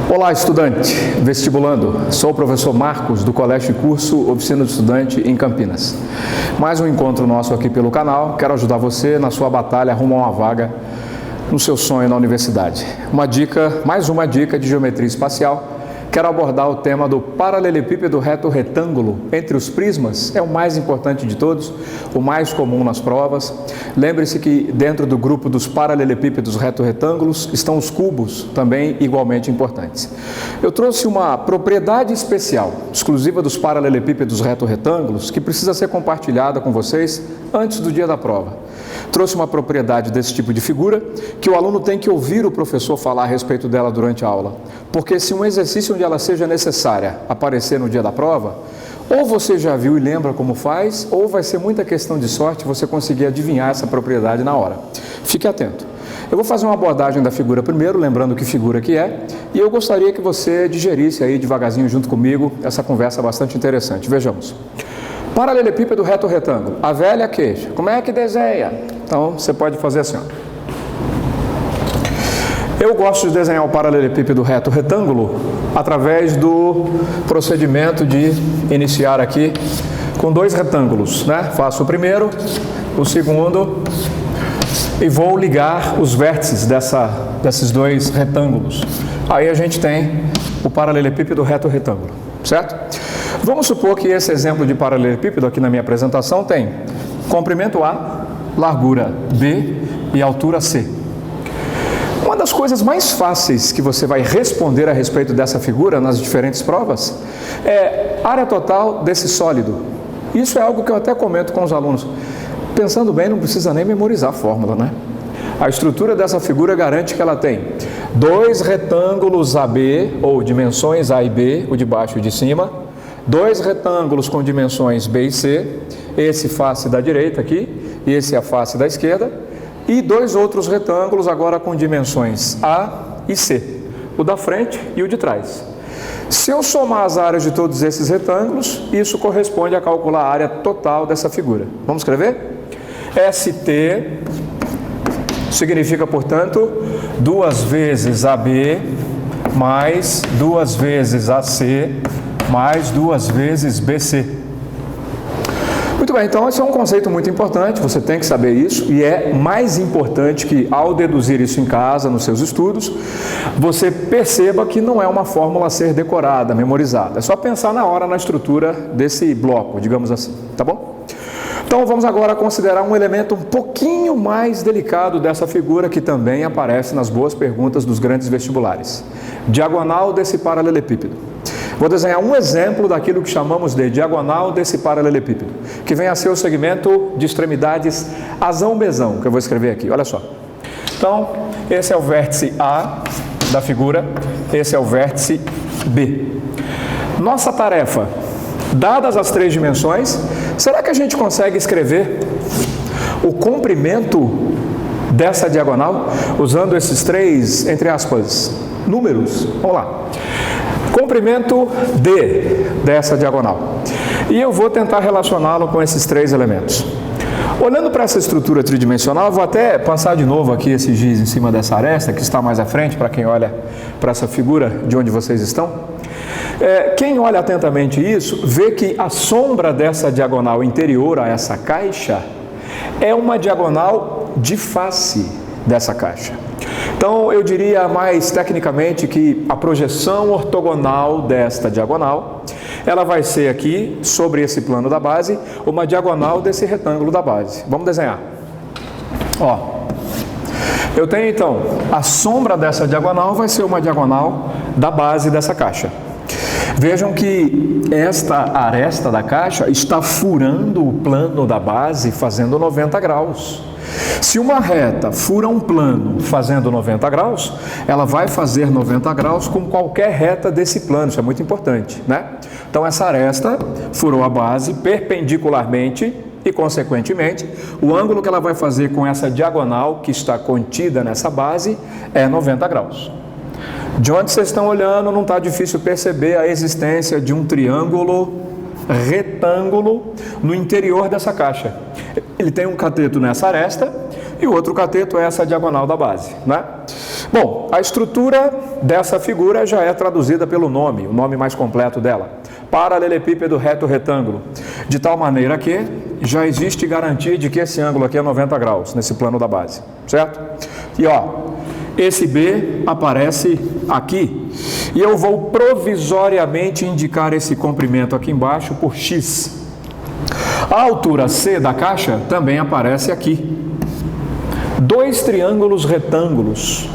Olá, estudante, vestibulando. Sou o professor Marcos, do Colégio e Curso Oficina do Estudante em Campinas. Mais um encontro nosso aqui pelo canal. Quero ajudar você na sua batalha rumo a uma vaga no seu sonho na universidade. Mais uma dica de geometria espacial. Quero abordar o tema do paralelepípedo reto-retângulo entre os prismas. É o mais importante de todos, o mais comum nas provas. Lembre-se que dentro do grupo dos paralelepípedos reto-retângulos estão os cubos, também igualmente importantes. Eu trouxe uma propriedade especial, exclusiva dos paralelepípedos reto-retângulos, que precisa ser compartilhada com vocês antes do dia da prova. Trouxe uma propriedade desse tipo de figura que o aluno tem que ouvir o professor falar a respeito dela durante a aula. Porque se um exercício onde ela seja necessária aparecer no dia da prova, ou você já viu e lembra como faz, ou vai ser muita questão de sorte você conseguir adivinhar essa propriedade na hora. Fique atento. Eu vou fazer uma abordagem da figura primeiro, lembrando que figura que é, e eu gostaria que você digerisse aí devagarzinho junto comigo essa conversa bastante interessante. Vejamos. Paralelepípedo reto-retângulo. A velha queixa. Como é que desenha? Então, você pode fazer assim, ó. Eu gosto de desenhar o paralelepípedo reto-retângulo através do procedimento de iniciar aqui com dois retângulos, né? Faço o primeiro, o segundo e vou ligar os vértices desses dois retângulos. Aí a gente tem o paralelepípedo reto-retângulo, certo? Vamos supor que esse exemplo de paralelepípedo aqui na minha apresentação tem comprimento A, largura B e altura C. Uma das coisas mais fáceis que você vai responder a respeito dessa figura nas diferentes provas é área total desse sólido. Isso é algo que eu até comento com os alunos. Pensando bem, não precisa nem memorizar a fórmula, né? A estrutura dessa figura garante que ela tem dois retângulos AB, ou dimensões A e B, o de baixo e o de cima, dois retângulos com dimensões B e C, esse face da direita aqui e esse a face da esquerda, e dois outros retângulos agora com dimensões A e C, o da frente e o de trás. Se eu somar as áreas de todos esses retângulos, isso corresponde a calcular a área total dessa figura. Vamos escrever? ST significa, portanto, 2 vezes AB mais 2 vezes AC mais 2 vezes BC. Muito bem, então esse é um conceito muito importante, você tem que saber isso, e é mais importante que ao deduzir isso em casa, nos seus estudos, você perceba que não é uma fórmula a ser decorada, memorizada. É só pensar na hora na estrutura desse bloco, digamos assim, tá bom? Então vamos agora considerar um elemento um pouquinho mais delicado dessa figura que também aparece nas boas perguntas dos grandes vestibulares. Diagonal desse paralelepípedo. Vou desenhar um exemplo daquilo que chamamos de diagonal desse paralelepípedo, que vem a ser o segmento de extremidades azão-bezão, que eu vou escrever aqui, olha só. Então, esse é o vértice A da figura, esse é o vértice B. Nossa tarefa, dadas as três dimensões, será que a gente consegue escrever o comprimento dessa diagonal, usando esses três, entre aspas, números? Vamos lá. Comprimento D dessa diagonal. E eu vou tentar relacioná-lo com esses três elementos. Olhando para essa estrutura tridimensional, eu vou até passar de novo aqui esse giz em cima dessa aresta, que está mais à frente, para quem olha para essa figura de onde vocês estão. Quem olha atentamente isso, vê que a sombra dessa diagonal interior a essa caixa é uma diagonal de face dessa caixa. Então, eu diria mais tecnicamente que a projeção ortogonal desta diagonal, ela vai ser aqui, sobre esse plano da base, uma diagonal desse retângulo da base. Vamos desenhar. Ó, eu tenho então, a sombra dessa diagonal vai ser uma diagonal da base dessa caixa. Vejam que esta aresta da caixa está furando o plano da base fazendo 90 graus. Se uma reta fura um plano fazendo 90 graus, ela vai fazer 90 graus com qualquer reta desse plano, isso é muito importante, né? Então essa aresta furou a base perpendicularmente e, consequentemente, o ângulo que ela vai fazer com essa diagonal que está contida nessa base é 90 graus. De onde vocês estão olhando, não está difícil perceber a existência de um triângulo retângulo no interior dessa caixa. Ele tem um cateto nessa aresta e o outro cateto é essa diagonal da base, né? Bom, a estrutura dessa figura já é traduzida pelo nome, o nome mais completo dela: paralelepípedo reto retângulo, de tal maneira que já existe garantia de que esse ângulo aqui é 90 graus nesse plano da base, certo? E ó, esse B aparece aqui e eu vou provisoriamente indicar esse comprimento aqui embaixo por X. A altura C da caixa também aparece aqui. Dois triângulos retângulos.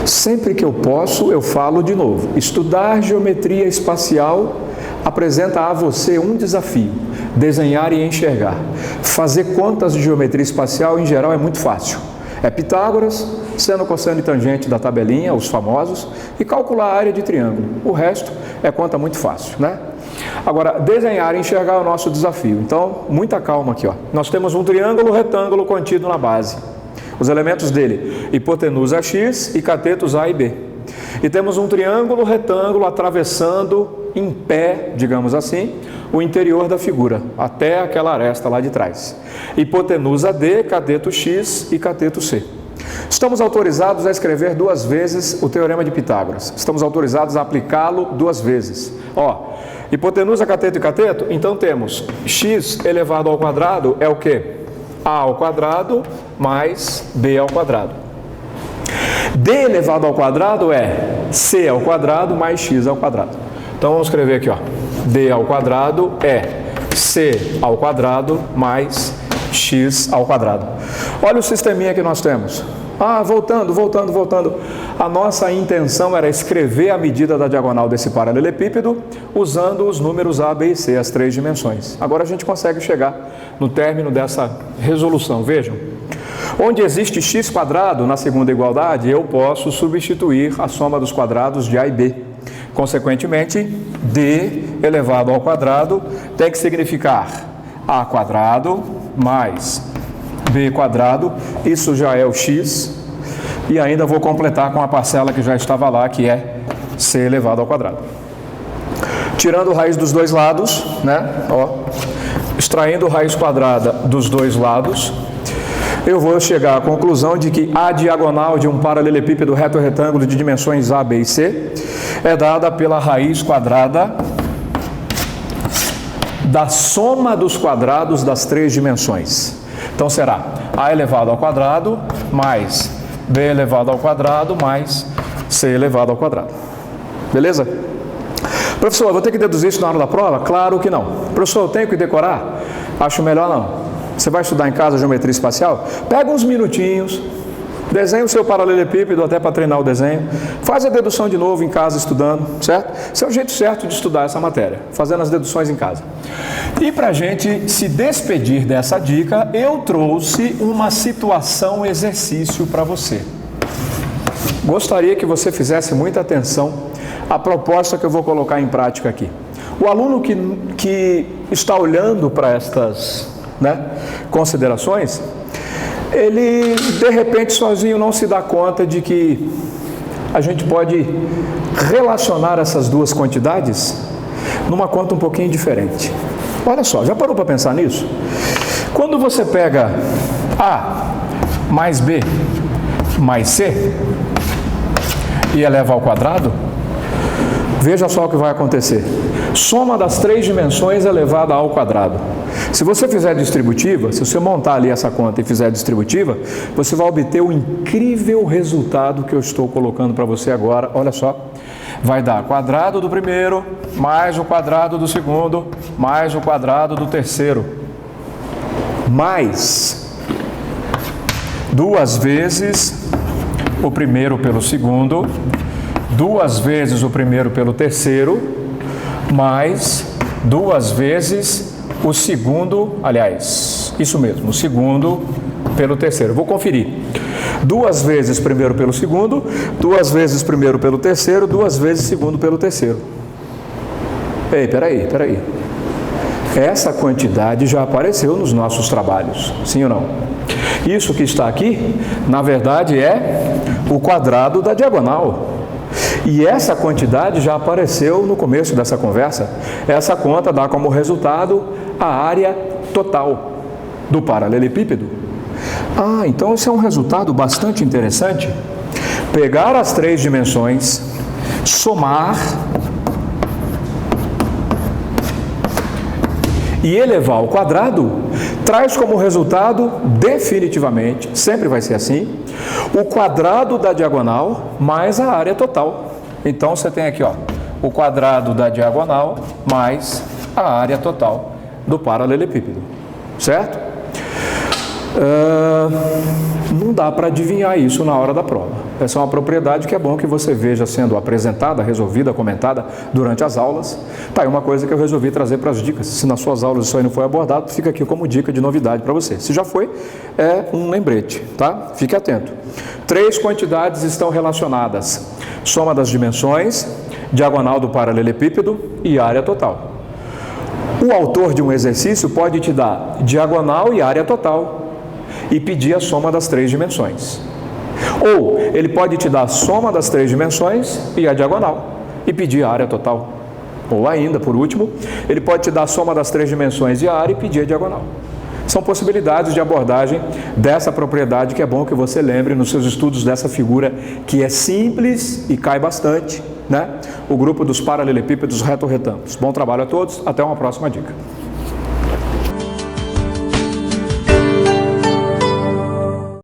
Sempre que eu posso, eu falo de novo. Estudar geometria espacial apresenta a você um desafio: desenhar e enxergar. Fazer contas de geometria espacial, em geral, é muito fácil. É Pitágoras, seno, cosseno e tangente da tabelinha, os famosos, e calcular a área de triângulo. O resto é conta muito fácil, né? Agora, desenhar e enxergar é o nosso desafio. Então, muita calma aqui, ó. Nós temos um triângulo retângulo contido na base. Os elementos dele: hipotenusa X e catetos A e B. E temos um triângulo retângulo atravessando em pé, digamos assim, o interior da figura, até aquela aresta lá de trás. Hipotenusa D, cateto X e cateto C. Estamos autorizados a escrever duas vezes o teorema de Pitágoras. Estamos autorizados a aplicá-lo duas vezes. Ó, hipotenusa, cateto e cateto, então temos x elevado ao quadrado é o quê? A ao quadrado mais B ao quadrado. D elevado ao quadrado é C ao quadrado mais X ao quadrado. Então vamos escrever aqui, ó. D ao quadrado é C ao quadrado mais X ao quadrado. Olha o sisteminha que nós temos. Voltando. A nossa intenção era escrever a medida da diagonal desse paralelepípedo usando os números A, B e C, as três dimensões. Agora a gente consegue chegar no término dessa resolução. Vejam, onde existe x quadrado na segunda igualdade, eu posso substituir a soma dos quadrados de A e B. Consequentemente, D elevado ao quadrado tem que significar A quadrado mais B quadrado, isso já é o x, e ainda vou completar com a parcela que já estava lá, que é C elevado ao quadrado. Tirando raiz dos dois lados, né? Ó, extraindo raiz quadrada dos dois lados, eu vou chegar à conclusão de que a diagonal de um paralelepípedo reto retângulo de dimensões A, B e C é dada pela raiz quadrada da soma dos quadrados das três dimensões. Então será A elevado ao quadrado mais B elevado ao quadrado mais C elevado ao quadrado. Beleza? Professor, eu vou ter que deduzir isso na hora da prova? Claro que não. Professor, eu tenho que decorar? Acho melhor não. Você vai estudar em casa geometria espacial? Pega uns minutinhos, desenha o seu paralelepípedo até para treinar o desenho, faz a dedução de novo em casa estudando, certo? Esse é o jeito certo de estudar essa matéria, fazendo as deduções em casa. E para a gente se despedir dessa dica, eu trouxe uma situação exercício para você. Gostaria que você fizesse muita atenção à proposta que eu vou colocar em prática aqui. O aluno que está olhando para estas, considerações, ele de repente sozinho não se dá conta de que a gente pode relacionar essas duas quantidades numa conta um pouquinho diferente. Olha só, já parou para pensar nisso? Quando você pega A mais B mais C e eleva ao quadrado, veja só o que vai acontecer. Soma das três dimensões elevada ao quadrado. Se você fizer distributiva, se você montar ali essa conta e fizer distributiva, você vai obter o incrível resultado que eu estou colocando para você agora. Olha só, vai dar quadrado do primeiro, mais o quadrado do segundo, mais o quadrado do terceiro, mais duas vezes o primeiro pelo segundo, duas vezes o primeiro pelo terceiro, mais duas vezes o segundo, aliás, isso mesmo, o segundo pelo terceiro. Vou conferir. Duas vezes primeiro pelo segundo, duas vezes primeiro pelo terceiro, duas vezes segundo pelo terceiro. Ei, peraí. Essa quantidade já apareceu nos nossos trabalhos, sim ou não? Isso que está aqui, na verdade, é o quadrado da diagonal. E essa quantidade já apareceu no começo dessa conversa. Essa conta dá como resultado a área total do paralelepípedo. Então esse é um resultado bastante interessante. Pegar as 3 dimensões, somar e elevar ao quadrado, traz como resultado, definitivamente, sempre vai ser assim, o quadrado da diagonal mais a área total. Então você tem aqui, o quadrado da diagonal mais a área total do paralelepípedo, certo? Não dá para adivinhar isso na hora da prova. Essa é uma propriedade que é bom que você veja sendo apresentada, resolvida, comentada durante as aulas. Tá aí uma coisa que eu resolvi trazer para as dicas. Se nas suas aulas isso aí não foi abordado, fica aqui como dica de novidade para você. Se já foi, é um lembrete, tá? Fique atento. 3 quantidades estão relacionadas: soma das dimensões, diagonal do paralelepípedo e área total. O autor de um exercício pode te dar diagonal e área total e pedir a soma das 3 dimensões. Ou ele pode te dar a soma das 3 dimensões e a diagonal e pedir a área total. Ou ainda, por último, ele pode te dar a soma das 3 dimensões e a área e pedir a diagonal. São possibilidades de abordagem dessa propriedade que é bom que você lembre nos seus estudos dessa figura que é simples e cai bastante, né? O grupo dos paralelepípedos retorretângulos. Bom trabalho a todos, até uma próxima dica.